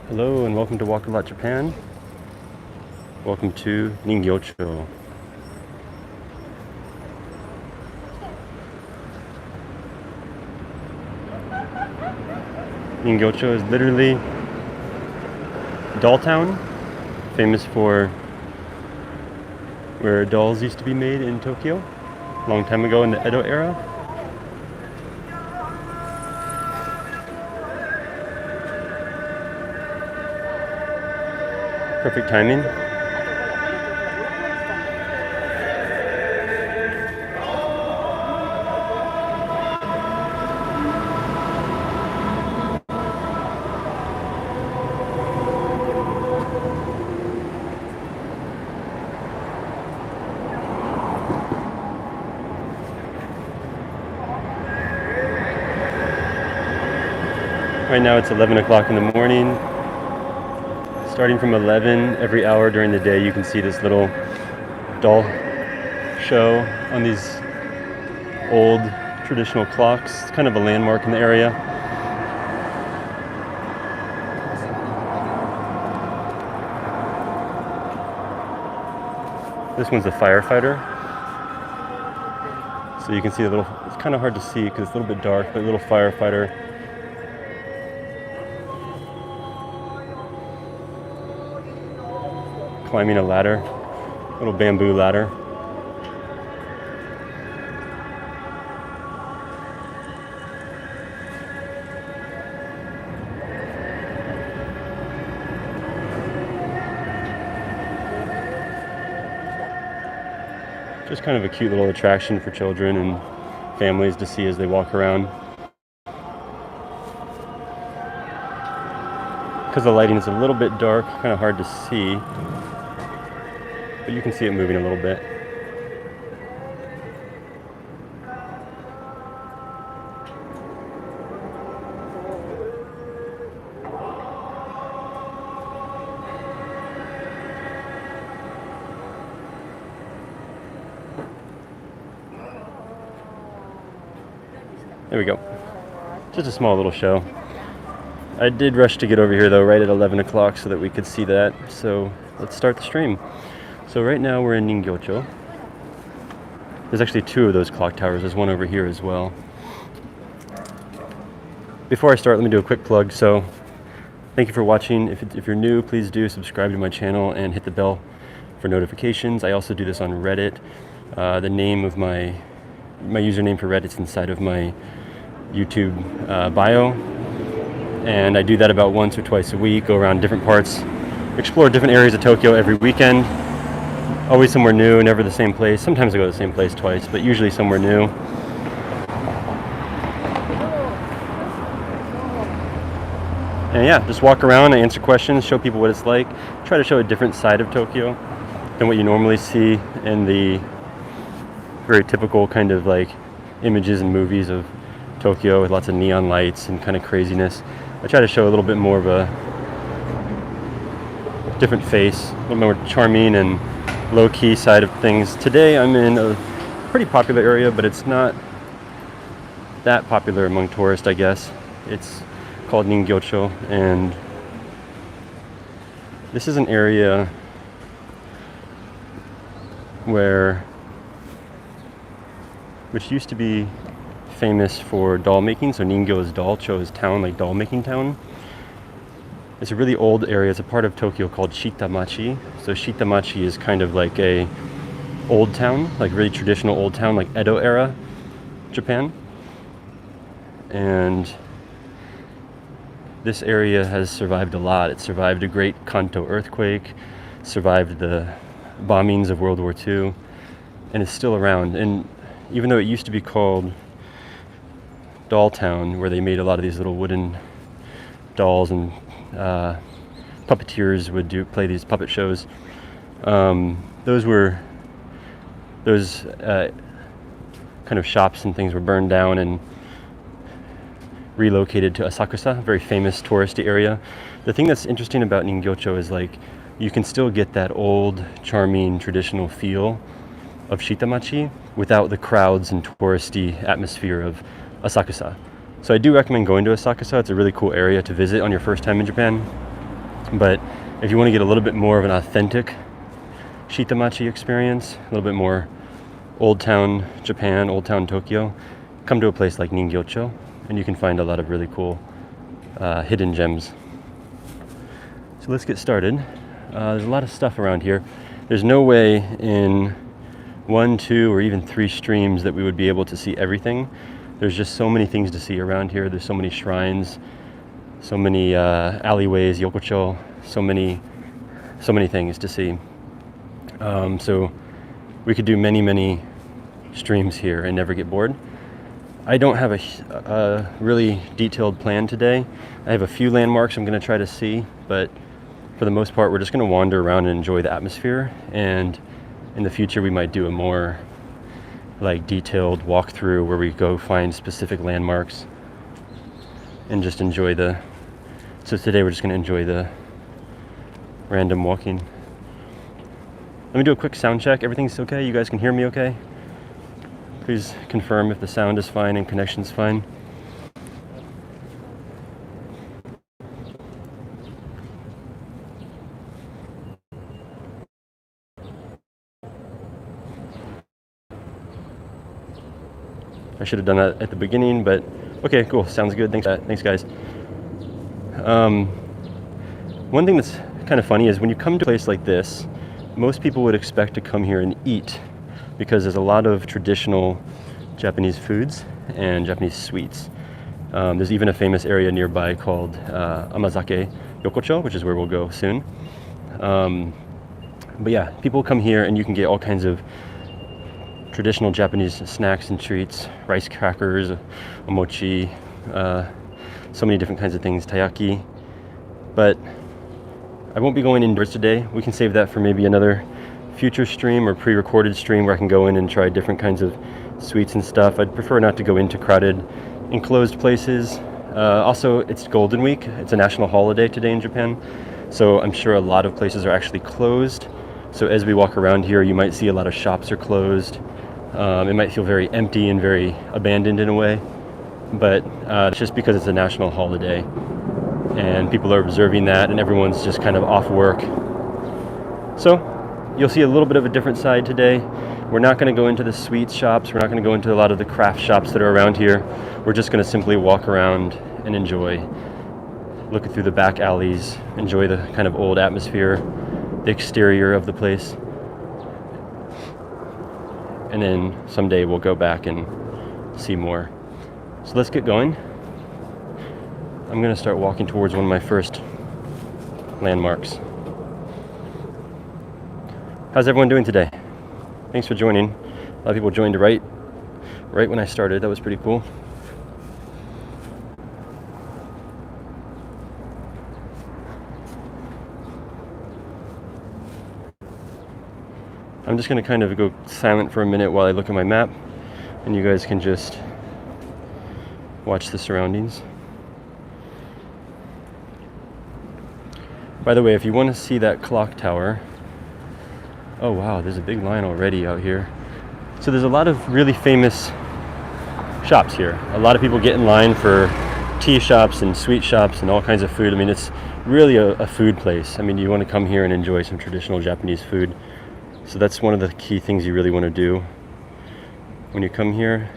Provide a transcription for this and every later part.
Hello and welcome to Walk a Lot Japan. Welcome to Ningyocho. Ningyocho is literally doll town, famous for where dolls used to be made in Tokyo a long time ago in the Edo era. Perfect timing. Right now it's 11 o'clock in the morning. Starting from 11, every hour during the day you can see this little doll show on these old traditional clocks. It's kind of a landmark in the area. This one's a firefighter. So you can see a little, it's kind of hard to see because it's a little bit dark, but a little firefighter. Climbing a ladder, little bamboo ladder. Just kind of a cute little attraction for children and families to see as they walk around. Because the lighting is a little bit dark, kind of hard to see, but you can see it moving a little bit. There we go. Just a small little show. I did rush to get over here though, right at 11 o'clock so that we could see that. So let's start the stream. So right now we're in Ningyocho. There's actually two of those clock towers. There's one over here as well. Before I start, let me do a quick plug. So thank you for watching. If you're new, please do subscribe to my channel and hit the bell for notifications. I also do this on Reddit. The name of my username for Reddit's inside of my YouTube bio. And I do that about once or twice a week, go around different parts, explore different areas of Tokyo every weekend. Always somewhere new, never the same place. Sometimes I go to the same place twice, but usually somewhere new. And yeah, just walk around, I answer questions, show people what it's like. Try to show a different side of Tokyo than what you normally see in the very typical kind of like images and movies of Tokyo with lots of neon lights and kind of craziness. I try to show a little bit more of a different face, a little more charming and low-key side of things. Today I'm in a pretty popular area, but it's not that popular among tourists, I guess. It's called Ningyocho, and this is an area which used to be famous for doll making. So Ningyo is doll, Cho is town, like doll making town. It's a really old area. It's a part of Tokyo called Shitamachi. So Shitamachi is kind of like a old town, like really traditional old town, like Edo era Japan. And this area has survived a lot. It survived a great Kanto earthquake, survived the bombings of World War II, and it's still around. And even though it used to be called Doll Town, where they made a lot of these little wooden dolls and puppeteers would play these puppet shows, those kind of shops and things were burned down and relocated to Asakusa, a very famous touristy area. The thing that's interesting about Ningyocho is like you can still get that old, charming, traditional feel of Shitamachi without the crowds and touristy atmosphere of Asakusa. So I do recommend going to Asakusa. It's a really cool area to visit on your first time in Japan. But if you want to get a little bit more of an authentic shitamachi experience, a little bit more Old Town Japan, Old Town Tokyo, come to a place like Ningyocho, and you can find a lot of really cool hidden gems. So let's get started. There's a lot of stuff around here. There's no way in 1, 2, or even 3 streams that we would be able to see everything. There's just so many things to see around here. There's so many shrines, so many alleyways, yokocho, so many things to see. So we could do many streams here and never get bored. I don't have a really detailed plan today. I have a few landmarks I'm going to try to see, but for the most part, we're just going to wander around and enjoy the atmosphere. And in the future, we might do a more like detailed walkthrough where we go find specific landmarks and just enjoy the. So today we're just going to enjoy the random walking. Let me do a quick sound check. Everything's okay? You guys can hear me okay? Please confirm if the sound is fine and connection's fine. I should have done that at the beginning, but okay, cool. Sounds good. Thanks guys. One thing that's kind of funny is when you come to a place like this, most people would expect to come here and eat because there's a lot of traditional Japanese foods and Japanese sweets. There's even a famous area nearby called Amazake Yokocho, which is where we'll go soon. But yeah, people come here and you can get all kinds of traditional Japanese snacks and treats, rice crackers, mochi, so many different kinds of things, taiyaki. But I won't be going indoors today. We can save that for maybe another future stream or pre-recorded stream where I can go in and try different kinds of sweets and stuff. I'd prefer not to go into crowded, enclosed places. Also, it's Golden Week. It's a national holiday today in Japan. So I'm sure a lot of places are actually closed. So as we walk around here, you might see a lot of shops are closed. It might feel very empty and very abandoned in a way. But it's just because it's a national holiday and people are observing that and everyone's just kind of off work. So you'll see a little bit of a different side today. We're not going to go into the sweet shops. We're not going to go into a lot of the craft shops that are around here. We're just going to simply walk around and enjoy, looking through the back alleys, enjoy the kind of old atmosphere, the exterior of the place. And then someday we'll go back and see more. So let's get going. I'm going to start walking towards one of my first landmarks. How's everyone doing today? Thanks for joining. A lot of people joined right when I started. That was pretty cool. I'm just going to kind of go silent for a minute while I look at my map, and you guys can just watch the surroundings. By the way, if you want to see that clock tower, oh wow, there's a big line already out here. So there's a lot of really famous shops here. A lot of people get in line for tea shops and sweet shops and all kinds of food. I mean, it's really a food place. I mean, you want to come here and enjoy some traditional Japanese food. So that's one of the key things you really want to do when you come here.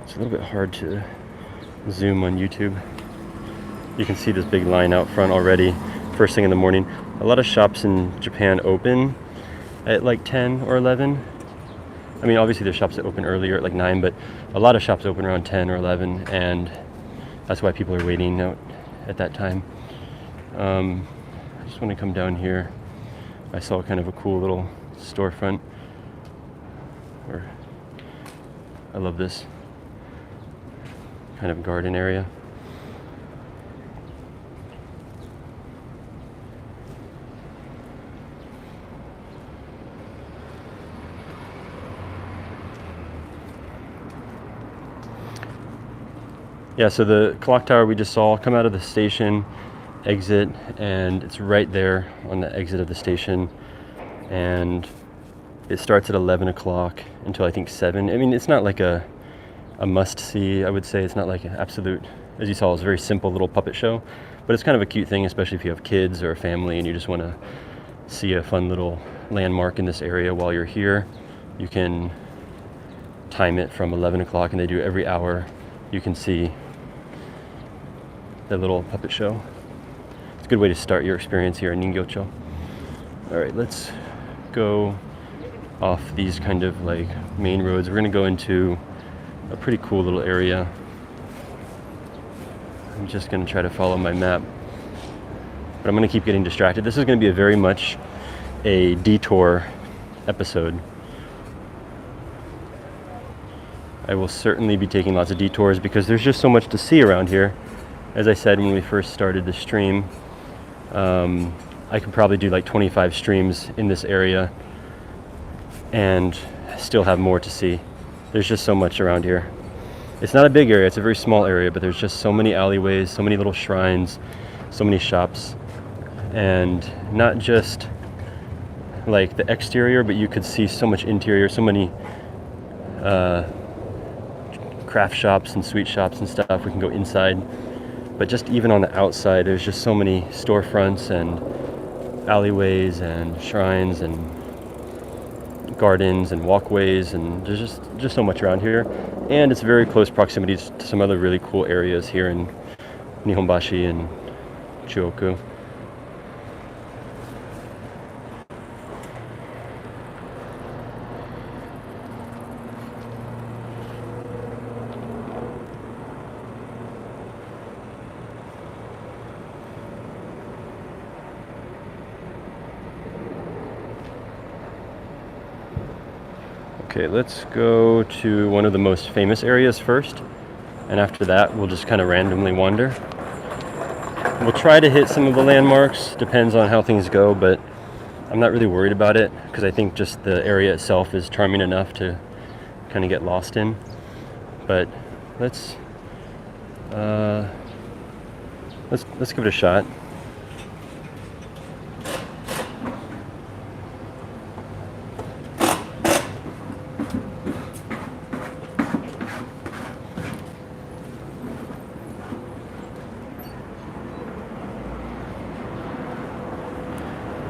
It's a little bit hard to zoom on YouTube. You can see this big line out front already, first thing in the morning. A lot of shops in Japan open at like 10 or 11. I mean, obviously there's shops that open earlier at like 9, but a lot of shops open around 10 or 11, and that's why people are waiting out at that time. I just want to come down here. I saw kind of a cool little storefront. I love this kind of garden area. Yeah, so the clock tower we just saw, come out of the station, exit, and it's right there on the exit of the station. And it starts at 11 o'clock until I think 7. I mean, it's not like a must-see, I would say. It's not like an absolute as you saw, it's a very simple little puppet show, but it's kind of a cute thing, especially if you have kids or a family and you just want to see a fun little landmark in this area while you're here. You can time it from 11 o'clock, and they do every hour. You can see the little puppet show. It's a good way to start your experience here in Ningyocho. All right, let's go off these kind of like main roads. We're gonna go into a pretty cool little area. I'm just gonna try to follow my map, but I'm gonna keep getting distracted. This is gonna be a very much a detour episode. I will certainly be taking lots of detours because there's just so much to see around here. As I said when we first started the stream, I could probably do like 25 streams in this area and still have more to see. There's just so much around here. It's not a big area, it's a very small area, but there's just so many alleyways, so many little shrines, so many shops, and not just like the exterior, but you could see so much interior, so many craft shops and sweet shops and stuff. We can go inside, but just even on the outside, there's just so many storefronts and alleyways and shrines and gardens and walkways, and there's just so much around here. And it's very close proximity to some other really cool areas here in Nihonbashi and Chuoku. Okay, let's go to one of the most famous areas first, and after that we'll just kind of randomly wander. We'll try to hit some of the landmarks, depends on how things go, but I'm not really worried about it because I think just the area itself is charming enough to kind of get lost in. But let's give it a shot.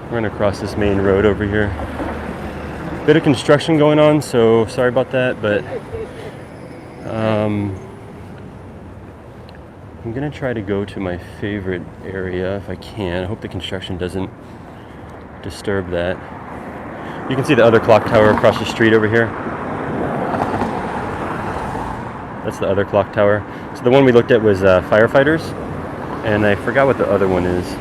We're gonna cross this main road over here. Bit of construction going on, so sorry about that, but I'm gonna try to go to my favorite area if I can. I hope the construction doesn't disturb that. You can see the other clock tower across the street over here. That's the other clock tower. So the one we looked at was firefighters, and I forgot what the other one is.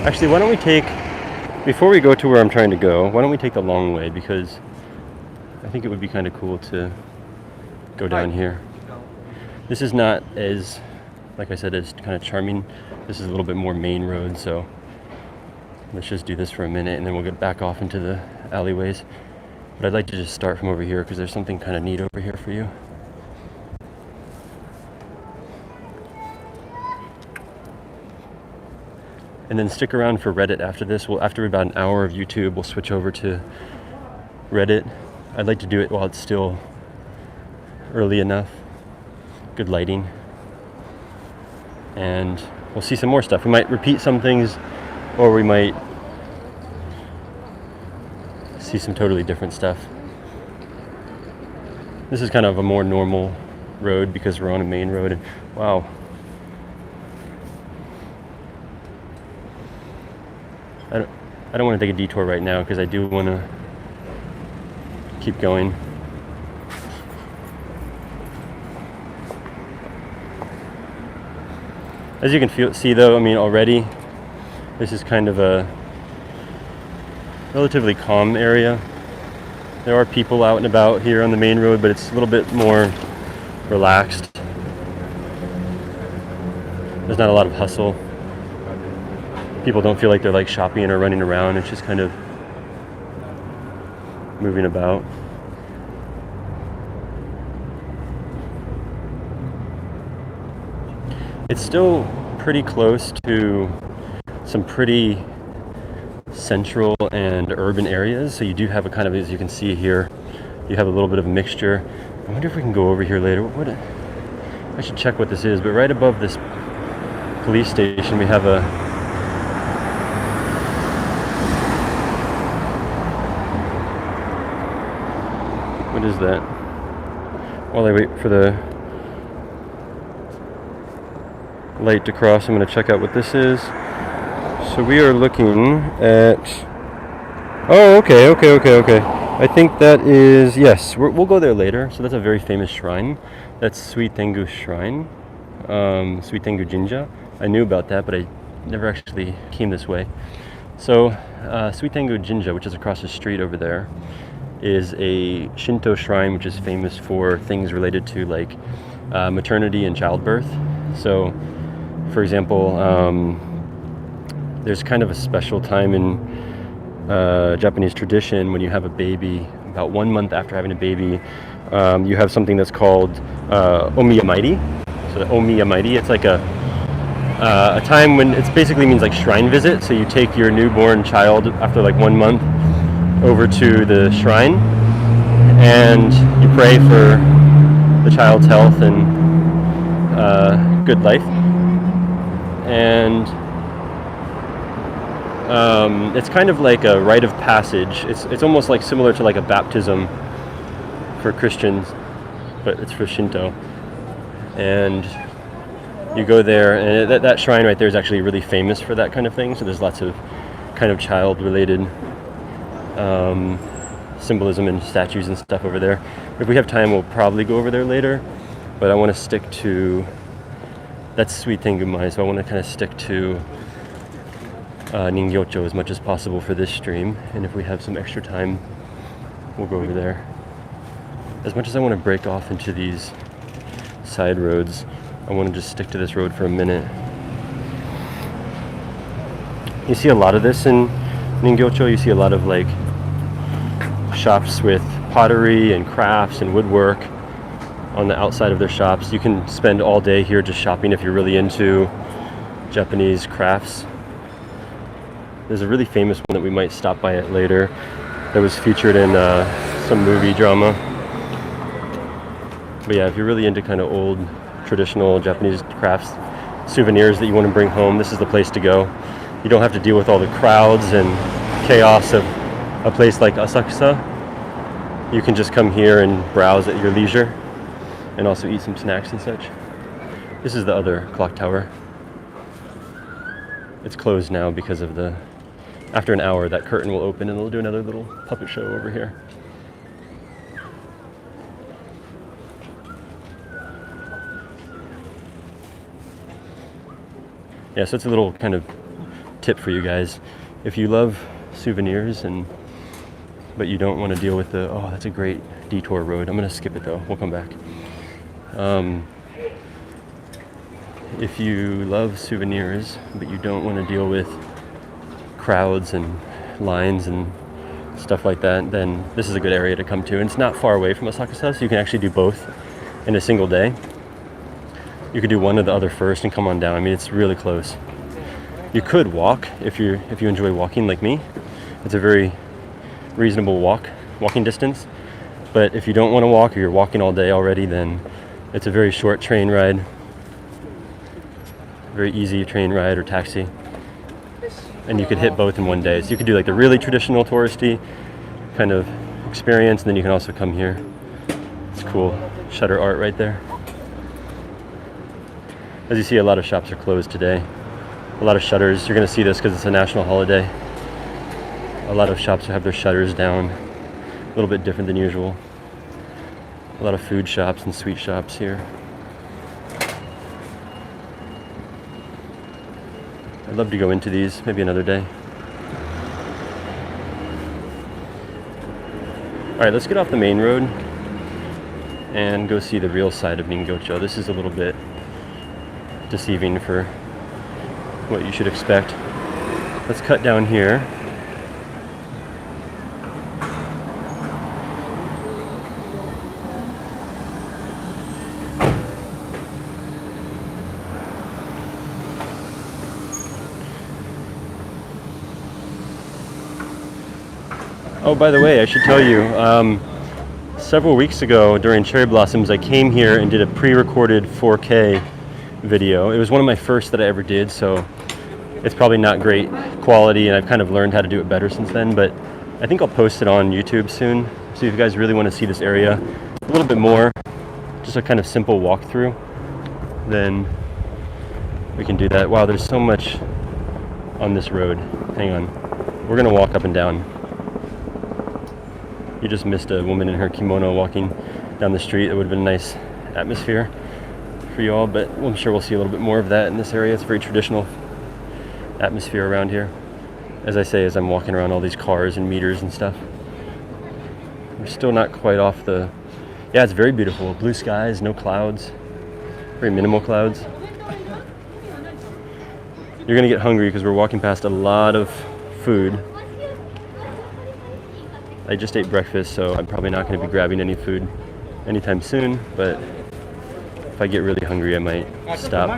Actually, why don't we take, before we go to where I'm trying to go, why don't we take the long way, because I think it would be kind of cool to go down here. This is not as, like I said, as kind of charming. This is a little bit more main road, so let's just do this for a minute and then we'll get back off into the alleyways. But I'd like to just start from over here because there's something kind of neat over here for you. And then stick around for Reddit after this. After about an hour of YouTube, we'll switch over to Reddit. I'd like to do it while it's still early enough. Good lighting. And we'll see some more stuff. We might repeat some things, or we might see some totally different stuff. This is kind of a more normal road because we're on a main road. And wow. I don't want to take a detour right now because I do want to keep going. As you can see though, I mean already, this is kind of a relatively calm area. There are people out and about here on the main road, but it's a little bit more relaxed. There's not a lot of hustle. People don't feel like they're like shopping or running around. It's just kind of moving about. It's still pretty close to some pretty central and urban areas. So you do have a kind of, as you can see here, you have a little bit of a mixture. I wonder if we can go over here later. I should check what this is, but right above this police station we have a what is that? While I wait for the light to cross, I'm going to check out what this is. So we are looking at... Oh, okay. I think that is... Yes, we'll go there later. So that's a very famous shrine. That's Suitengu Shrine. Suitengu Jinja. I knew about that, but I never actually came this way. So Suitengu Jinja, which is across the street over there, is a Shinto shrine which is famous for things related to like maternity and childbirth. So, for example, there's kind of a special time in Japanese tradition when you have a baby. About 1 month after having a baby, you have something that's called omiyamairi. So the omiyamairi, it's like a time when it basically means like shrine visit. So you take your newborn child after like 1 month over to the shrine and you pray for the child's health and good life. And it's kind of like a rite of passage. It's almost like similar to like a baptism for Christians, but it's for Shinto. And you go there, and that shrine right there is actually really famous for that kind of thing. So there's lots of kind of child-related symbolism and statues and stuff over there. If we have time, we'll probably go over there later. But I want to stick to... That's Suitengu Mai, so I want to kind of stick to Ningyocho as much as possible for this stream. And if we have some extra time, we'll go over there. As much as I want to break off into these side roads, I want to just stick to this road for a minute. You see a lot of this in Ningyocho. You see a lot of like shops with pottery and crafts and woodwork on the outside of their shops. You can spend all day here just shopping if you're really into Japanese crafts. There's a really famous one that we might stop by it later that was featured in some movie drama. But yeah, if you're really into kind of old traditional Japanese crafts, souvenirs that you want to bring home, this is the place to go. You don't have to deal with all the crowds and chaos of a place like Asakusa. You can just come here and browse at your leisure and also eat some snacks and such. This is the other clock tower. It's closed now because of the... After an hour, that curtain will open and they'll do another little puppet show over here. Yeah, so it's a little kind of tip for you guys. If you love souvenirs but you don't want to deal with the... Oh, that's a great detour road. I'm going to skip it though. We'll come back. If you love souvenirs but you don't want to deal with crowds and lines and stuff like that, then this is a good area to come to. And it's not far away from Asakusa, so you can actually do both in a single day. You could do one or the other first and come on down. I mean, it's really close. You could walk if you enjoy walking like me. It's a very reasonable walking distance. But if you don't want to walk or you're walking all day already, then it's a very short train ride. Very easy train ride or taxi. And you could hit both in one day. So you could do like the really traditional touristy kind of experience, and then you can also come here. It's cool. Shutter art right there. As you see, a lot of shops are closed today. A lot of shutters. You're going to see this because it's a national holiday. A lot of shops have their shutters down. A little bit different than usual. A lot of food shops and sweet shops here. I'd love to go into these, maybe another day. Alright, let's get off the main road and go see the real side of Ningyocho. This is a little bit deceiving for what you should expect. Let's cut down here. Oh, by the way, I should tell you, Several weeks ago during cherry blossoms, I came here and did a pre-recorded 4K video. It was one of my first that I ever did, so it's probably not great quality, and I've kind of learned how to do it better since then, but I think I'll post it on YouTube soon. So if you guys really want to see this area a little bit more, just a kind of simple walkthrough, then we can do that. Wow, there's so much on this road. Hang on. We're gonna walk up and down. You just missed a woman in her kimono walking down the street. It would have been a nice atmosphere for you all, but I'm sure we'll see a little bit more of that in this area. It's a very traditional atmosphere around here. As I say, as I'm walking around all these cars and meters and stuff. We're still not quite off the... Yeah, it's very beautiful. Blue skies, no clouds. Very minimal clouds. You're gonna get hungry because we're walking past a lot of food. I just ate breakfast, so I'm probably not going to be grabbing any food anytime soon, but if I get really hungry, I might stop.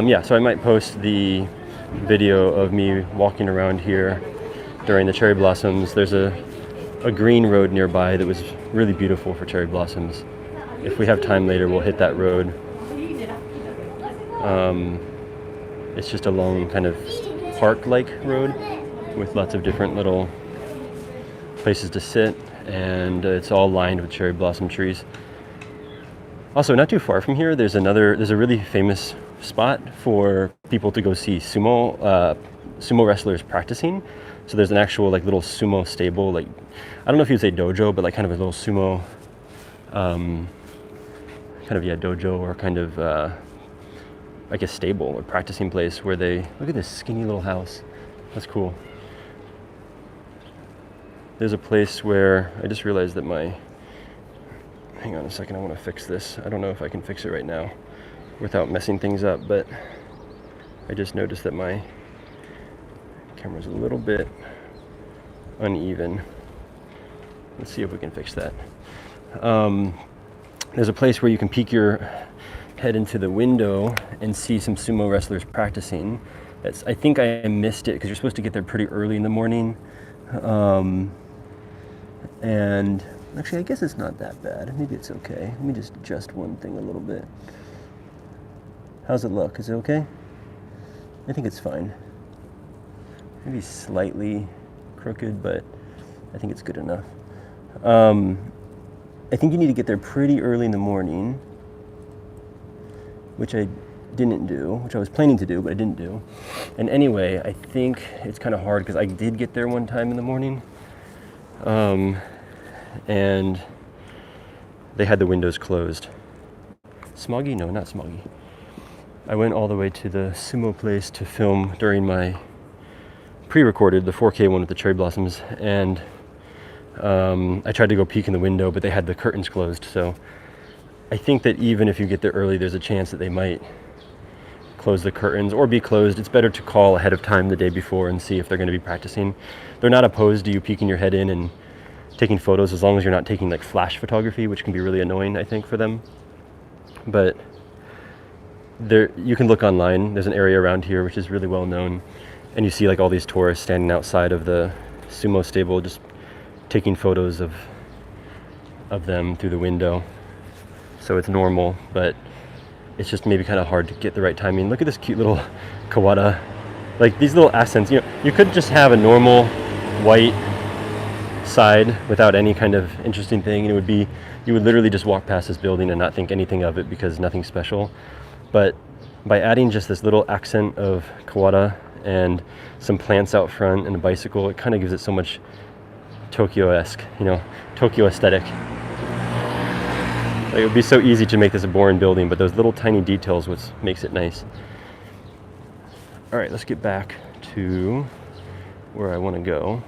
Yeah, so I might post the video of me walking around here during the cherry blossoms. There's a green road nearby that was really beautiful for cherry blossoms. If we have time later, we'll hit that road. It's just a long kind of park-like road with lots of different little places to sit, and it's all lined with cherry blossom trees. Also, not too far from here, there's a really famous spot for people to go see sumo wrestlers practicing. So there's an actual like little sumo stable, like I don't know if you'd say dojo, but like kind of a little sumo, dojo, or kind of like a stable or practicing place where they, look at this skinny little house. That's cool. There's a place where, I just realized that hang on a second, I want to fix this. I don't know if I can fix it right now without messing things up, but I just noticed that my camera's a little bit uneven. Let's see if we can fix that. There's a place where you can peek your head into the window and see some sumo wrestlers practicing. I think I missed it because you're supposed to get there pretty early in the morning. And actually, I guess it's not that bad. Maybe it's okay. Let me just adjust one thing a little bit. How's it look? Is it okay? I think it's fine. Maybe slightly crooked, but I think it's good enough. I think you need to get there pretty early in the morning, which I didn't do, which I was planning to do, but I didn't do. And anyway, I think it's kind of hard because I did get there one time in the morning, and they had the windows closed. Smoggy? No, not smoggy. I went all the way to the sumo place to film during my pre-recorded, the 4K one with the cherry blossoms, and I tried to go peek in the window, but they had the curtains closed, so I think that even if you get there early, there's a chance that they might close the curtains or be closed. It's better to call ahead of time the day before and see if they're going to be practicing. They're not opposed to you peeking your head in and taking photos, as long as you're not taking like flash photography, which can be really annoying, I think, for them. But you can look online. There's an area around here which is really well known, and you see like all these tourists standing outside of the sumo stable just taking photos of them through the window. So it's normal, but it's just maybe kind of hard to get the right timing. Look at this cute little kawada. Like these little accents, you could just have a normal white side without any kind of interesting thing, and you would literally just walk past this building and not think anything of it because nothing special. But by adding just this little accent of kawada and some plants out front and a bicycle, it kind of gives it so much Tokyo-esque, Tokyo aesthetic. Like, it would be so easy to make this a boring building, but those little tiny details what makes it nice. All right, let's get back to where I want to go.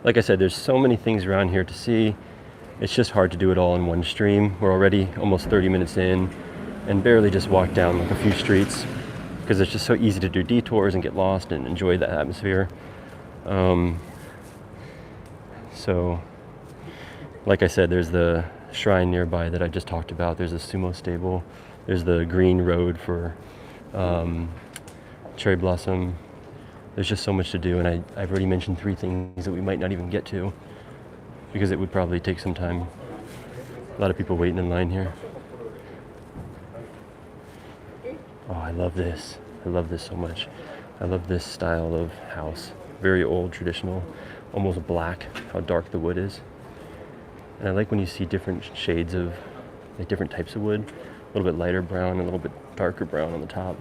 Like I said, there's so many things around here to see. It's just hard to do it all in one stream. We're already almost 30 minutes in and barely just walked down like a few streets because it's just so easy to do detours and get lost and enjoy the atmosphere. So, like I said, there's the shrine nearby that I just talked about. There's a sumo stable. There's the green road for cherry blossom. There's just so much to do, and I've already mentioned 3 things that we might not even get to because it would probably take some time. A lot of people waiting in line here. Oh, I love this. I love this so much. I love this style of house. Very old, traditional, almost black, how dark the wood is. And I like when you see different shades of, like different types of wood. A little bit lighter brown, a little bit darker brown on the top.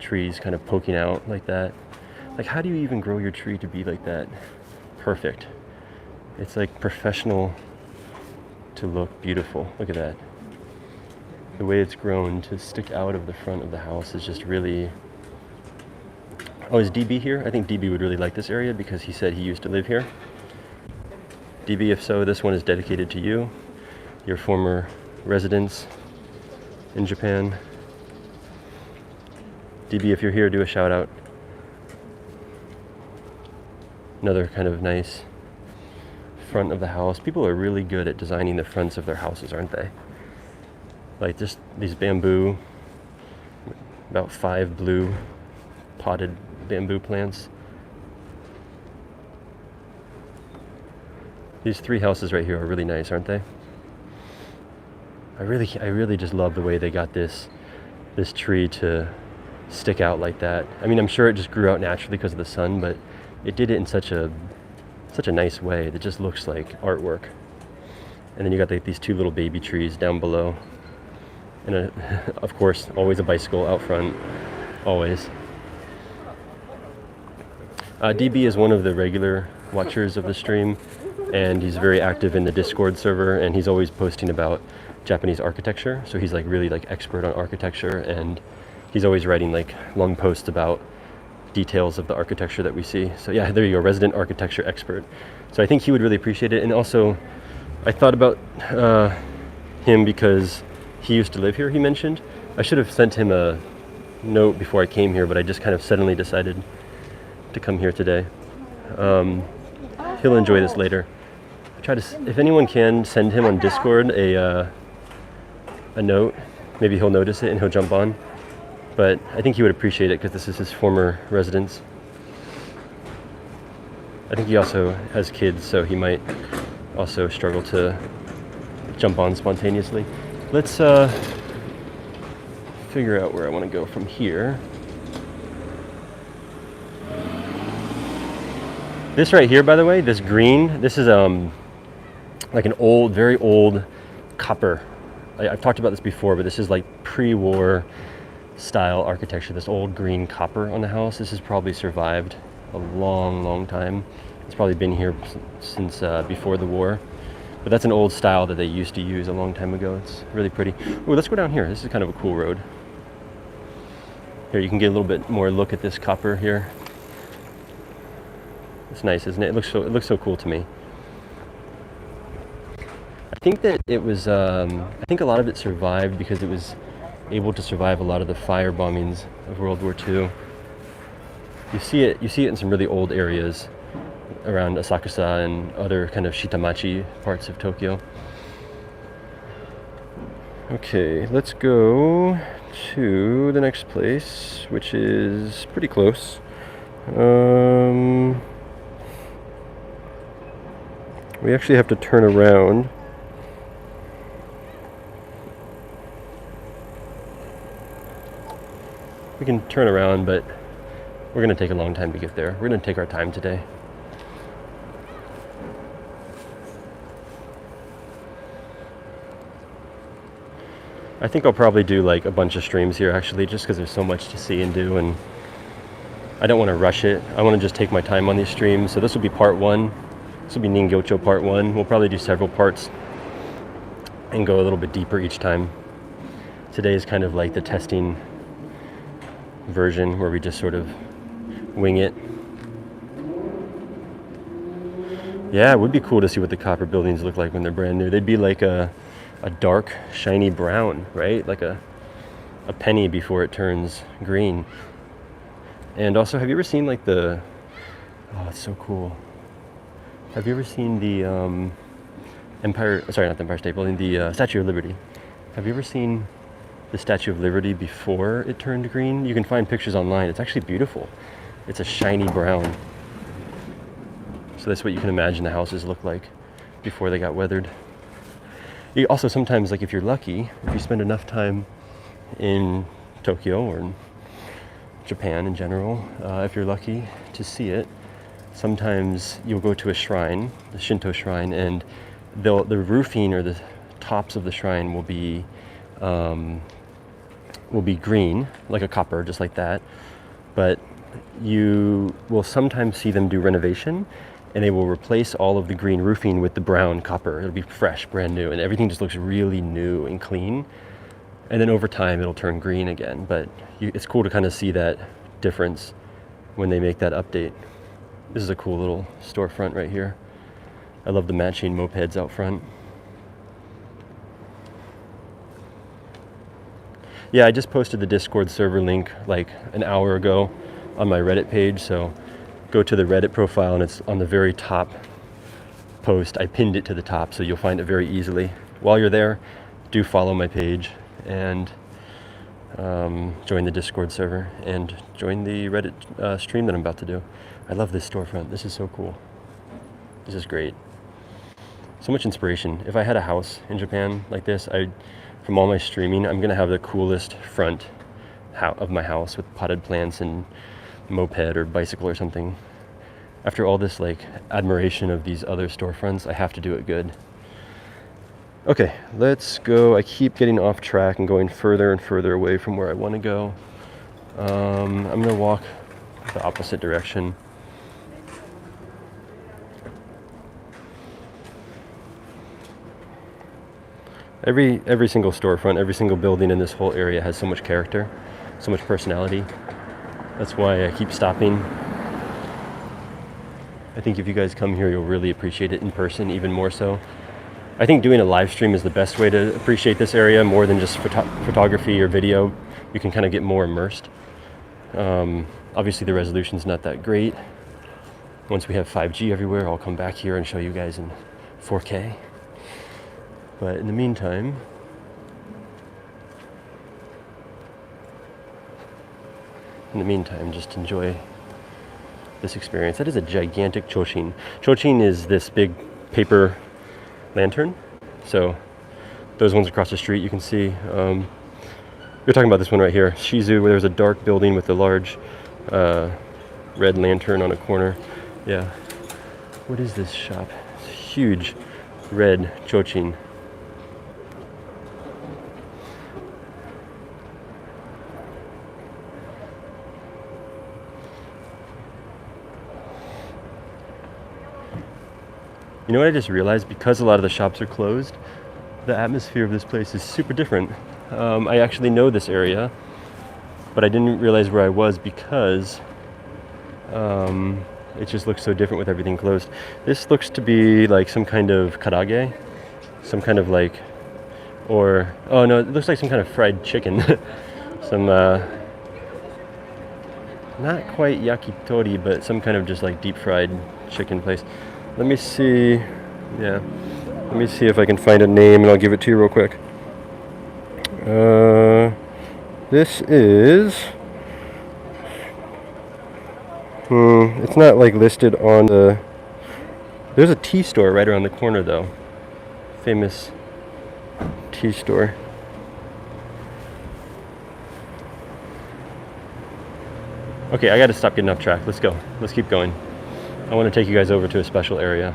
Trees kind of poking out like that. Like, how do you even grow your tree to be like that? Perfect. It's like professional to look beautiful. Look at that. The way it's grown to stick out of the front of the house is just really... Oh, is DB here? I think DB would really like this area because he said he used to live here. DB, if so, this one is dedicated to you, your former residence in Japan. DB, if you're here, do a shout out. Another kind of nice front of the house. People are really good at designing the fronts of their houses, aren't they? Like just these bamboo, about 5 blue potted bamboo plants. These 3 houses right here are really nice, aren't they? I really just love the way they got this tree to stick out like that. I mean, I'm sure it just grew out naturally because of the sun, but it did it in such a nice way that just looks like artwork. And then you got these 2 little baby trees down below. And of course, always a bicycle out front, always. DB is one of the regular watchers of the stream, and he's very active in the Discord server, and he's always posting about Japanese architecture. So he's like really like expert on architecture, and he's always writing like long posts about details of the architecture that we see. So yeah, there you go, resident architecture expert. So I think he would really appreciate it. And also, I thought about him because he used to live here, he mentioned. I should have sent him a note before I came here, but I just kind of suddenly decided to come here today. He'll enjoy this later. If anyone can, send him on Discord a note. Maybe he'll notice it and he'll jump on. But I think he would appreciate it because this is his former residence. I think he also has kids, so he might also struggle to jump on spontaneously. Let's figure out where I want to go from here. This right here, by the way, this green, this is like an old, very old copper. I've talked about this before, but this is like pre-war style architecture. This old green copper on the house. This has probably survived a long time. It's probably been here since before the war. But that's an old style that they used to use a long time ago. It's really pretty. Oh, let's go down here. This is kind of a cool road. Here, you can get a little bit more look at this copper here. It's nice, isn't it? It looks so cool to me. I think that it was. I think a lot of it survived because it was able to survive a lot of the fire bombings of World War II. You see it in some really old areas around Asakusa and other kind of Shitamachi parts of Tokyo. Okay, let's go to the next place, which is pretty close. We actually have to turn around. We can turn around, but we're going to take a long time to get there. We're going to take our time today. I think I'll probably do like a bunch of streams here actually, just because there's so much to see and do, and I don't want to rush it. I want to just take my time on these streams. So this will be part 1. This will be Ningyocho part 1. We'll probably do several parts and go a little bit deeper each time. Today is kind of like the testing version where we just sort of wing it. Yeah, it would be cool to see what the copper buildings look like when they're brand new. They'd be like a dark, shiny brown, right? Like a penny before it turns green. And also, have you ever seen like oh, it's so cool. Have you ever seen the sorry, not the Empire State Building, the Statue of Liberty. Have you ever seen the Statue of Liberty before it turned green? You can find pictures online. It's actually beautiful. It's a shiny brown. So that's what you can imagine the houses look like before they got weathered. You also sometimes, like if you're lucky, if you spend enough time in Tokyo or in Japan in general, if you're lucky to see it, sometimes you'll go to a shrine, the Shinto shrine, and the roofing or the tops of the shrine will be green, like a copper, just like that. But you will sometimes see them do renovation, and they will replace all of the green roofing with the brown copper. It'll be fresh, brand new, and everything just looks really new and clean. And then over time, it'll turn green again. But it's cool to kind of see that difference when they make that update. This is a cool little storefront right here. I love the matching mopeds out front. Yeah, I just posted the Discord server link like an hour ago on my Reddit page, so go to the Reddit profile and it's on the very top post. I pinned it to the top, so you'll find it very easily. While you're there, do follow my page and join the Discord server and join the Reddit stream that I'm about to do. I love this storefront. This is so cool. This is great. So much inspiration. If I had a house in Japan like this, from all my streaming, I'm gonna have the coolest front of my house with potted plants and moped or bicycle or something. After all this like admiration of these other storefronts, I have to do it good. Okay, let's go. I keep getting off track and going further and further away from where I want to go. I'm gonna walk the opposite direction. Every single storefront, every single building in this whole area has so much character, so much personality. That's why I keep stopping. I think if you guys come here, you'll really appreciate it in person, even more so. I think doing a live stream is the best way to appreciate this area more than just photography or video. You can kind of get more immersed. Obviously the resolution's not that great. Once we have 5G everywhere, I'll come back here and show you guys in 4K. But in the meantime, just enjoy this experience. That is a gigantic choshin. Choshin is this big paper lantern. So those ones across the street you can see. You're talking about this one right here, Shizu, where there's a dark building with a large red lantern on a corner. Yeah. What is this shop? It's a huge red choshin. You know what I just realized? Because a lot of the shops are closed, the atmosphere of this place is super different. I actually know this area, but I didn't realize where I was because it just looks so different with everything closed. This looks to be like some kind of karage, some kind of like, or, oh no, it looks like some kind of fried chicken. Some, not quite yakitori, but some kind of just like deep fried chicken place. Let me see, yeah, let me see if I can find a name and I'll give it to you real quick. This is, it's not like listed on the, there's a tea store right around the corner though. Famous tea store. Okay, I gotta stop getting off track. Let's go, let's keep going. I want to take you guys over to a special area.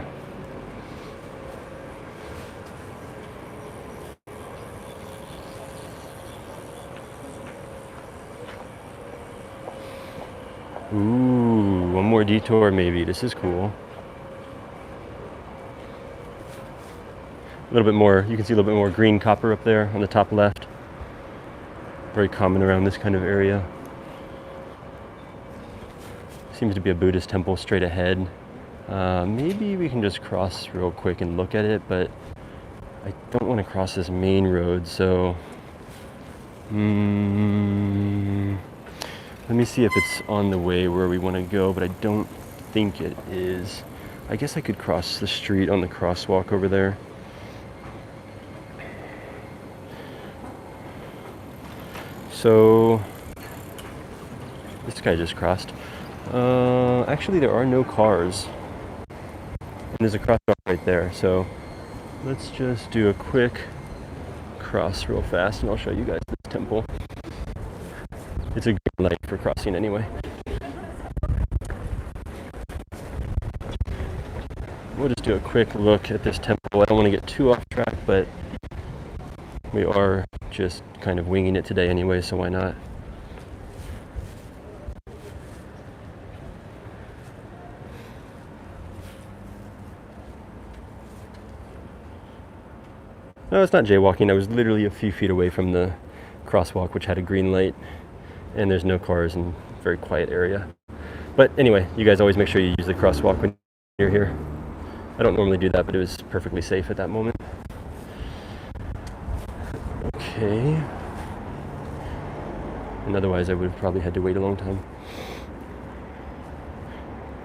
Ooh, one more detour maybe. This is cool. A little bit more, you can see a little bit more green copper up there on the top left. Very common around this kind of area. Seems to be a Buddhist temple straight ahead. Maybe we can just cross real quick and look at it, but I don't want to cross this main road, so let me see if it's on the way where we want to go, but I don't think it is. I guess I could cross the street on the crosswalk over there. So this guy just crossed. Actually, there are no cars. And there's a crosswalk right there. So let's just do a quick cross real fast, and I'll show you guys this temple. It's a green light for crossing anyway. We'll just do a quick look at this temple. I don't want to get too off track, but we are just kind of winging it today anyway, so why not? No, it's not jaywalking. I was literally a few feet away from the crosswalk, which had a green light, and there's no cars and very quiet area. But anyway, you guys always make sure you use the crosswalk when you're here. I don't normally do that, but it was perfectly safe at that moment. Okay. And otherwise I would have probably had to wait a long time.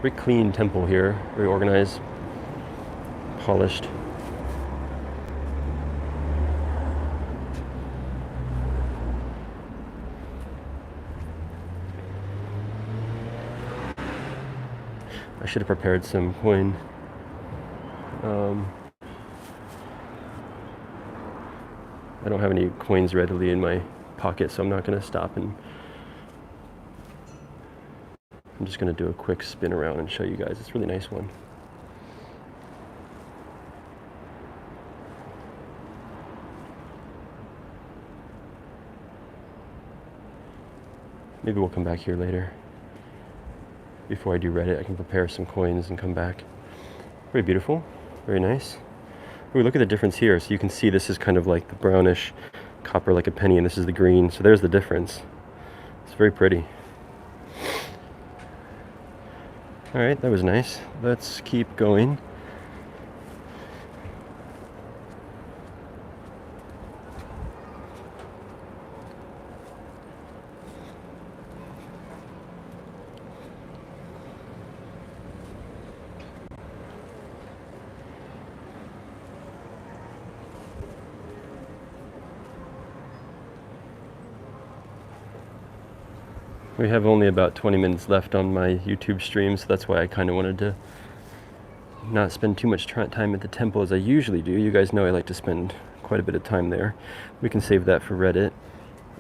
Very clean temple here, very organized, polished. I should have prepared some coin. I don't have any coins readily in my pocket, so I'm not going to stop, and I'm just going to do a quick spin around and show you guys. It's a really nice one. Maybe we'll come back here later. Before I do Reddit, I can prepare some coins and come back. Very beautiful, very nice. Ooh, look at the difference here. So you can see this is kind of like the brownish copper, like a penny, and this is the green. So there's the difference. It's very pretty. All right, that was nice. Let's keep going. We have only about 20 minutes left on my YouTube stream, so that's why I kind of wanted to not spend too much time at the temple as I usually do. You guys know I like to spend quite a bit of time there. We can save that for Reddit.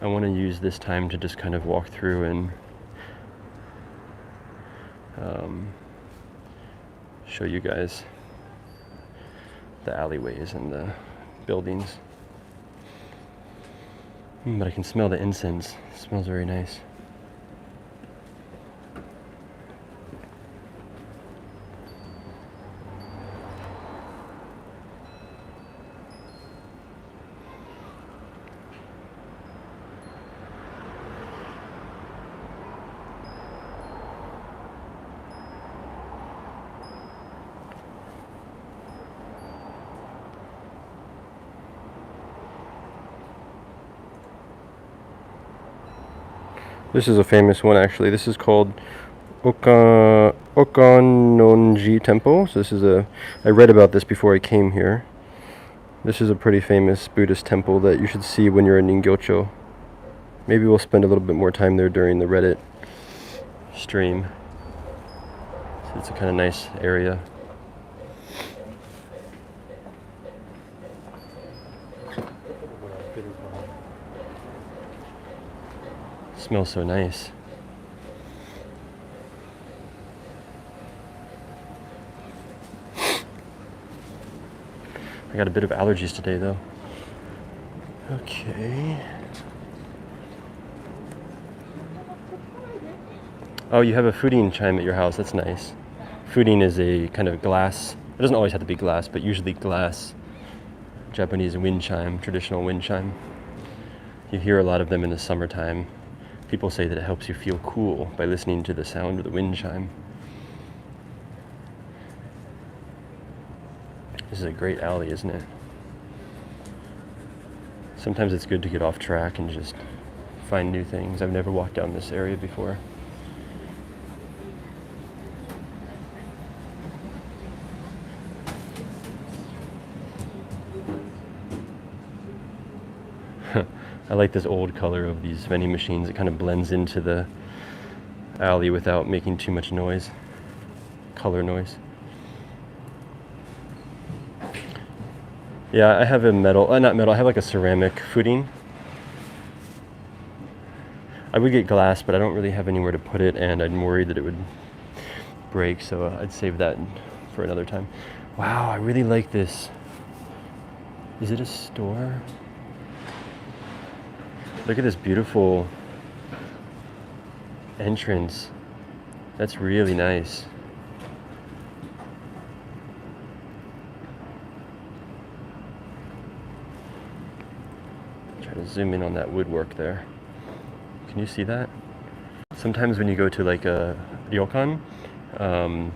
I want to use this time to just kind of walk through and show you guys the alleyways and the buildings. But I can smell the incense. It smells very nice. This is a famous one, actually. This is called Okanonji Temple. So this is I read about this before I came here. This is a pretty famous Buddhist temple that you should see when you're in Ningyocho. Maybe we'll spend a little bit more time there during the Reddit stream. So it's a kind of nice area. Smells so nice. I got a bit of allergies today though. Okay. Oh, you have a fooding chime at your house. That's nice. Fooding is a kind of glass. It doesn't always have to be glass, but usually glass Japanese wind chime, traditional wind chime. You hear a lot of them in the summertime. People say that it helps you feel cool by listening to the sound of the wind chime. This is a great alley, isn't it? Sometimes it's good to get off track and just find new things. I've never walked down this area before. I like this old color of these vending machines. It kind of blends into the alley without making too much noise, color noise. Yeah, I have a metal, not metal, I have like a ceramic fooding. I would get glass, but I don't really have anywhere to put it, and I'm worried that it would break, so I'd save that for another time. Wow, I really like this. Is it a store? Look at this beautiful entrance. That's really nice. Try to zoom in on that woodwork there. Can you see that? Sometimes when you go to like a ryokan,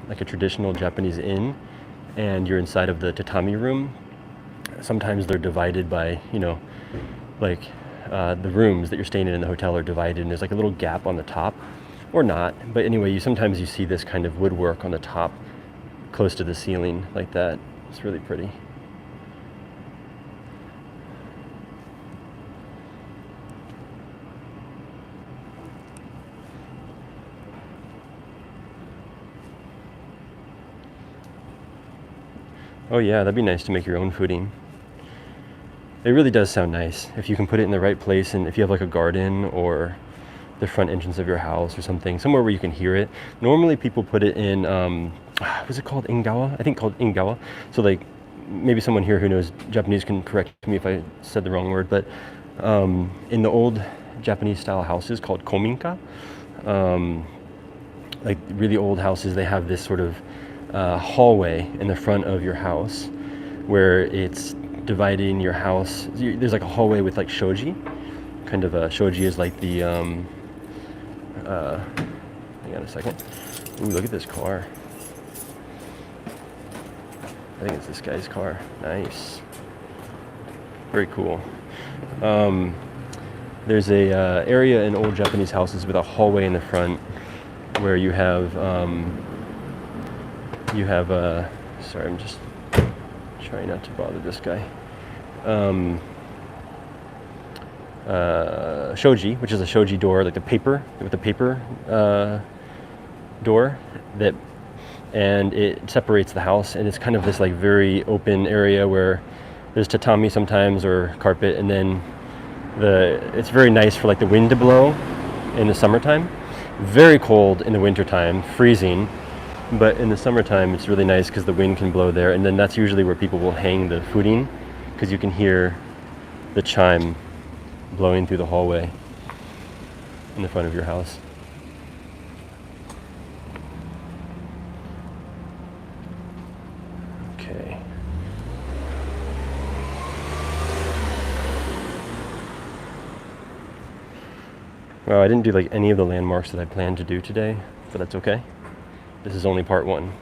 like a traditional Japanese inn, and you're inside of the tatami room, sometimes they're divided by, like the rooms that you're staying in the hotel are divided, and there's like a little gap on the top, or not. But anyway, sometimes you see this kind of woodwork on the top, close to the ceiling, like that. It's really pretty. Oh yeah, that'd be nice to make your own fooding. It really does sound nice if you can put it in the right place, and if you have like a garden or the front entrance of your house or something, somewhere where you can hear it. Normally people put it in, what's it called? Ingawa? I think called Ingawa. So like, maybe someone here who knows Japanese can correct me if I said the wrong word, but in the old Japanese style houses called kominka, like really old houses, they have this sort of hallway in the front of your house where it's dividing your house. There's like a hallway with like shoji. Kind of shoji is like the, hang on a second. Ooh, look at this car. I think it's this guy's car. Nice. Very cool. There's a area in old Japanese houses with a hallway in the front where you have sorry, I'm just trying not to bother this guy. Shoji, which is a shoji door, like the paper, with the paper door that, and it separates the house, and it's kind of this like very open area where there's tatami sometimes or carpet, and then it's very nice for like the wind to blow in the summertime. Very cold in the wintertime, freezing, but in the summertime it's really nice because the wind can blow there, and then that's usually where people will hang the fooding, because you can hear the chime blowing through the hallway in the front of your house. Okay. Well, I didn't do like any of the landmarks that I planned to do today, but that's okay. This is only part one.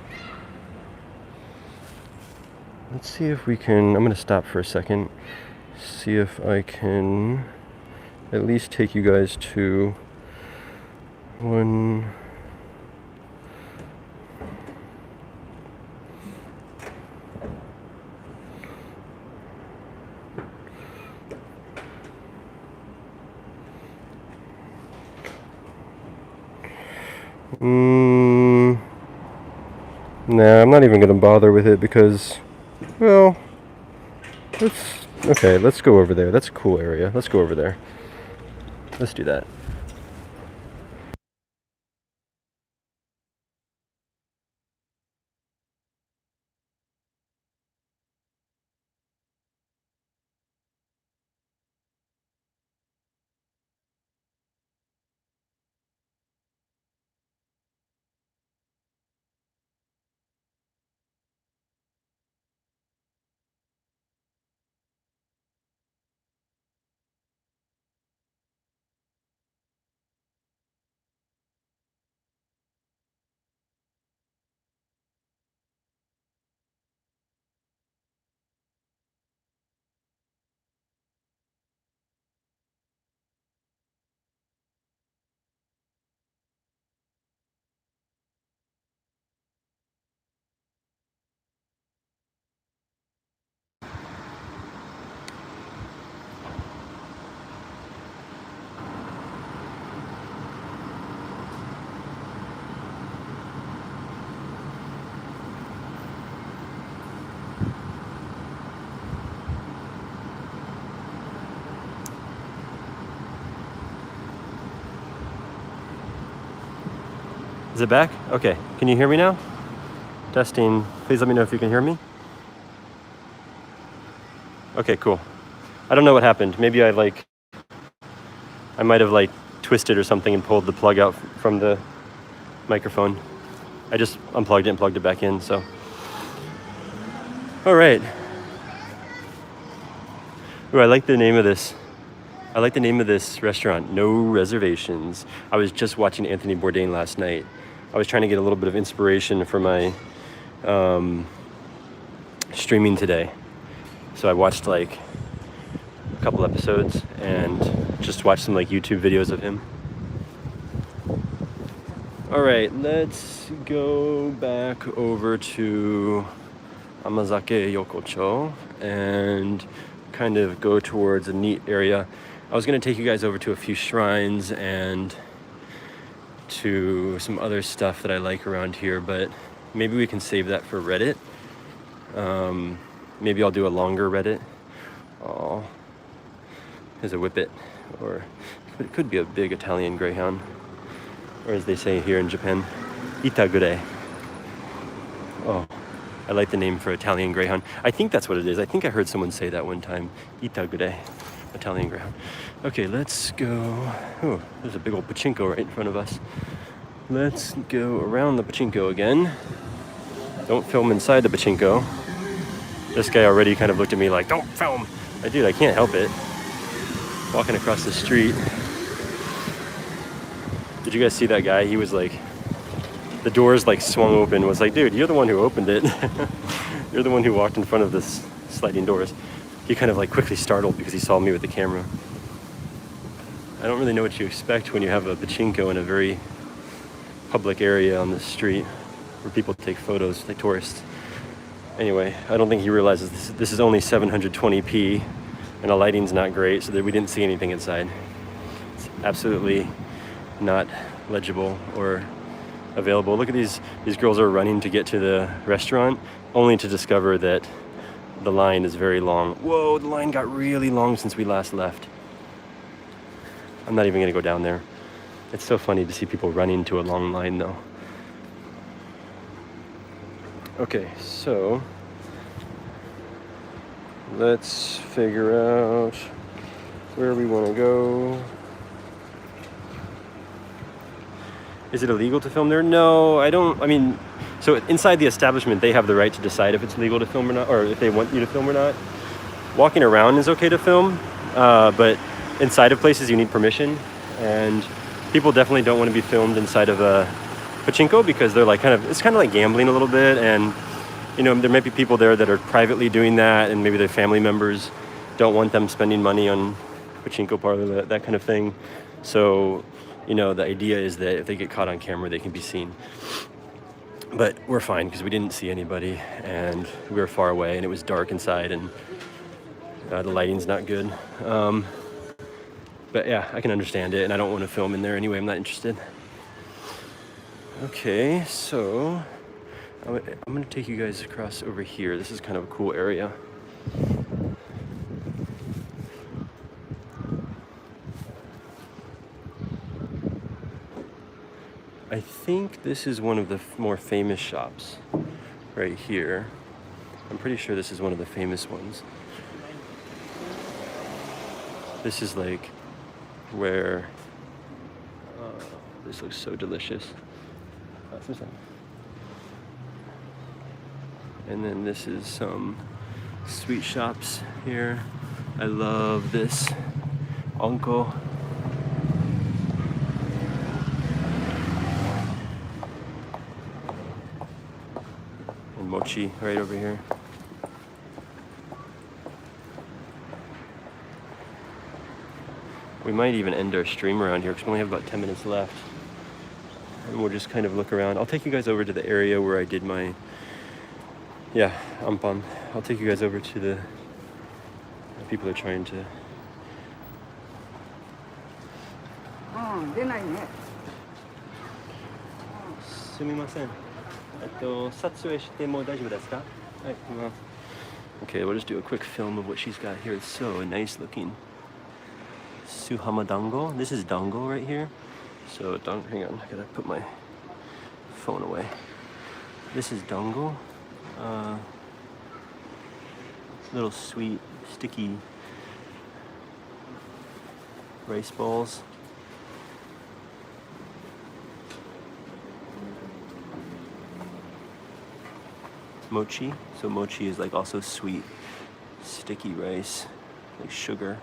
Let's see if we can, I'm going to stop for a second, see if I can at least take you guys to one. Nah, I'm not even going to bother with it because, well, let's go over there. That's a cool area. Let's go over there. Let's do that. Is it back? Okay. Can you hear me now? Testing. Please let me know if you can hear me. Okay, cool. I don't know what happened. Maybe I might have like twisted or something and pulled the plug out from the microphone. I just unplugged it and plugged it back in, so. All right. Ooh, I like the name of this. I like the name of this restaurant, No Reservations. I was just watching Anthony Bourdain last night. I was trying to get a little bit of inspiration for my streaming today. So I watched like a couple episodes and just watched some like YouTube videos of him. All right, let's go back over to Amazake Yokocho and kind of go towards a neat area. I was going to take you guys over to a few shrines and to some other stuff that I like around here, but maybe we can save that for Reddit. Maybe I'll do a longer Reddit. Oh, there's a whippet, or it could be a big Italian greyhound, or as they say here in Japan, Itagure. Oh, I like the name for Italian greyhound. I think that's what it is. I think I heard someone say that one time. Itagure, Italian greyhound. Okay, let's go. Oh, there's a big old pachinko right in front of us. Let's go around the pachinko again. Don't film inside the pachinko. This guy already kind of looked at me like, don't film. Dude, I can't help it. Walking across the street. Did you guys see that guy? He was like, the doors like swung open. Was like, dude, you're the one who opened it. You're the one who walked in front of this sliding doors. He kind of like quickly startled because he saw me with the camera. I don't really know what you expect when you have a pachinko in a very public area on the street where people take photos, like tourists. Anyway, I don't think he realizes this is only 720p and the lighting's not great, so that we didn't see anything inside. It's absolutely not legible or available. Look at these girls are running to get to the restaurant, only to discover that the line is very long. Whoa, the line got really long since we last left. I'm not even gonna go down there. It's so funny to see people running to a long line though. Okay, so let's figure out where we want to go. Is it illegal to film there? No, I don't. I mean, so inside the establishment, they have the right to decide if it's legal to film or not, or if they want you to film or not. Walking around is okay to film, but inside of places you need permission, and people definitely don't want to be filmed inside of a pachinko because they're like it's kind of like gambling a little bit, and you know, there might be people there that are privately doing that, and maybe their family members don't want them spending money on pachinko parlor, that kind of thing. So, you know, the idea is that if they get caught on camera, they can be seen. But we're fine because we didn't see anybody, and we were far away, and it was dark inside, and the lighting's not good. But yeah, I can understand it, and I don't want to film in there anyway. I'm not interested. Okay, so I'm going to take you guys across over here. This is kind of a cool area. I think this is one of the more famous shops right here. I'm pretty sure this is one of the famous ones. This is like where this looks so delicious. And then this is some sweet shops here. I love this onko. And mochi right over here. We might even end our stream around here because we only have about 10 minutes left. And we'll just kind of look around. I'll take you guys over to the area where I did my, ampan. I'll take you guys over to the people are trying to. Okay, we'll just do a quick film of what she's got here. It's so nice looking. Suhama dango. This is dango right here. So hang on, I gotta put my phone away. This is dango. Little sweet, sticky rice balls. Mochi. So mochi is like also sweet, sticky rice, like sugar.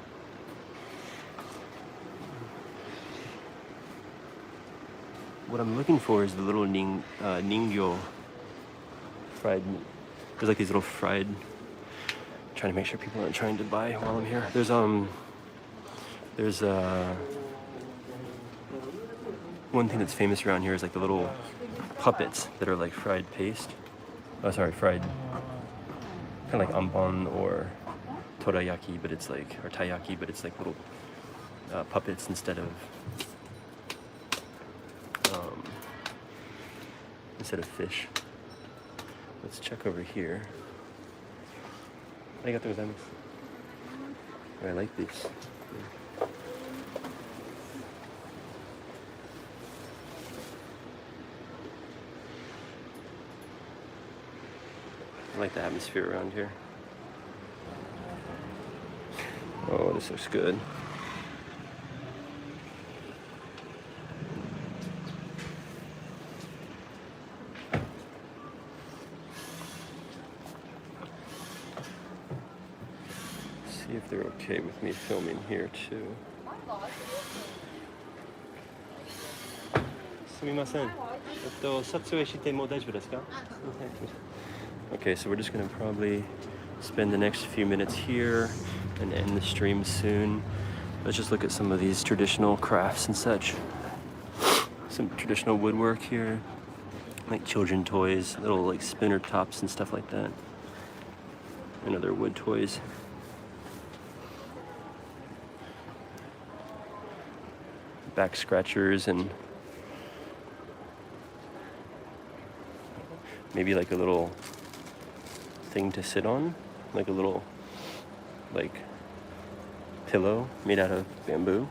What I'm looking for is the little ningyo fried. There's like these little fried. Trying to make sure people aren't trying to buy while I'm here. There's one thing that's famous around here is like the little puppets that are like fried paste. Oh, sorry, fried, kind of like ambon or torayaki, but it's like, or taiyaki, but it's like little puppets instead of fish. Let's check over here. Arigatou gozaimasu. I like these. I like the atmosphere around here. Oh, this looks good. See if they're okay with me filming here too. Sumimasen. Satsue shite mou daijoubu desu ka? Okay, so we're just gonna probably spend the next few minutes here and end the stream soon. Let's just look at some of these traditional crafts and such. Some traditional woodwork here, like children toys, little like spinner tops and stuff like that. And other wood toys. Back scratchers and maybe like a little thing to sit on, like a little like pillow made out of bamboo.